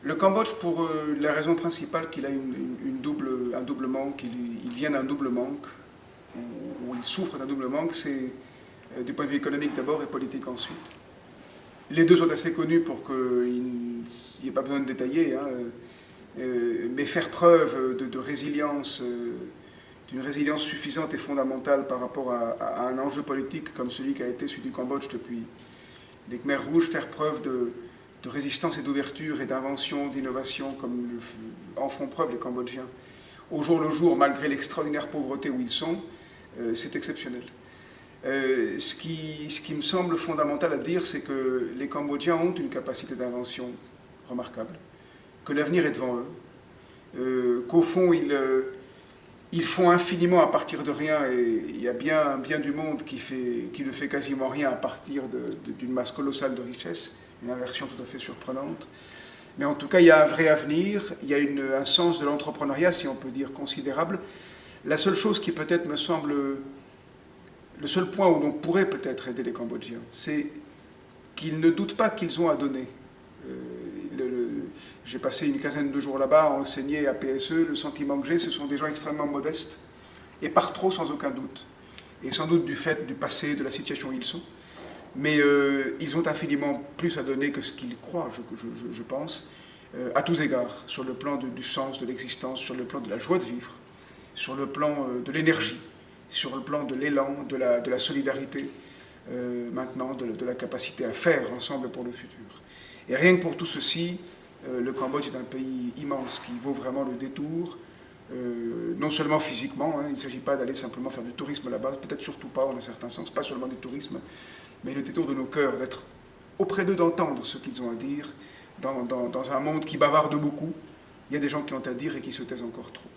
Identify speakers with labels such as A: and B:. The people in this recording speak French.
A: Le Cambodge, pour la raison principale qu'il a un double manque, il vient d'un double manque, ou il souffre d'un double manque, c'est du point de vue économique d'abord et politique ensuite. Les deux sont assez connus pour qu'il n'y ait pas besoin de détailler, hein, mais faire preuve de résilience, d'une résilience suffisante et fondamentale par rapport à un enjeu politique comme celui qui a été celui du Cambodge depuis les Khmers rouges, faire preuve de résistance et d'ouverture et d'invention, d'innovation, comme en font preuve les Cambodgiens, au jour le jour, malgré l'extraordinaire pauvreté où ils sont, c'est exceptionnel. Ce qui me semble fondamental à dire, c'est que les Cambodgiens ont une capacité d'invention remarquable, que l'avenir est devant eux, qu'au fond, ils font infiniment à partir de rien, et il y a bien du monde qui ne fait quasiment rien à partir d'une masse colossale de richesses, une inversion tout à fait surprenante. Mais en tout cas, il y a un vrai avenir, il y a un sens de l'entrepreneuriat, si on peut dire, considérable. La seule chose qui peut-être me semble, le seul point où l'on pourrait peut-être aider les Cambodgiens, c'est qu'ils ne doutent pas qu'ils ont à donner. J'ai passé une quinzaine de jours là-bas à enseigner à PSE. Le sentiment que j'ai, ce sont des gens extrêmement modestes, et par trop sans aucun doute. Et sans doute du fait du passé, de la situation où ils sont. Mais ils ont infiniment plus à donner que ce qu'ils croient, je pense, à tous égards, sur le plan du sens de l'existence, sur le plan de la joie de vivre, sur le plan de l'énergie, sur le plan de l'élan, de la solidarité, maintenant, de la capacité à faire ensemble pour le futur. Et rien que pour tout ceci, le Cambodge est un pays immense qui vaut vraiment le détour, non seulement physiquement, hein, il ne s'agit pas d'aller simplement faire du tourisme là-bas, peut-être surtout pas en un certain sens, pas seulement du tourisme, mais le détour de nos cœurs, d'être auprès d'eux, d'entendre ce qu'ils ont à dire, dans un monde qui bavarde beaucoup. Il y a des gens qui ont à dire et qui se taisent encore trop.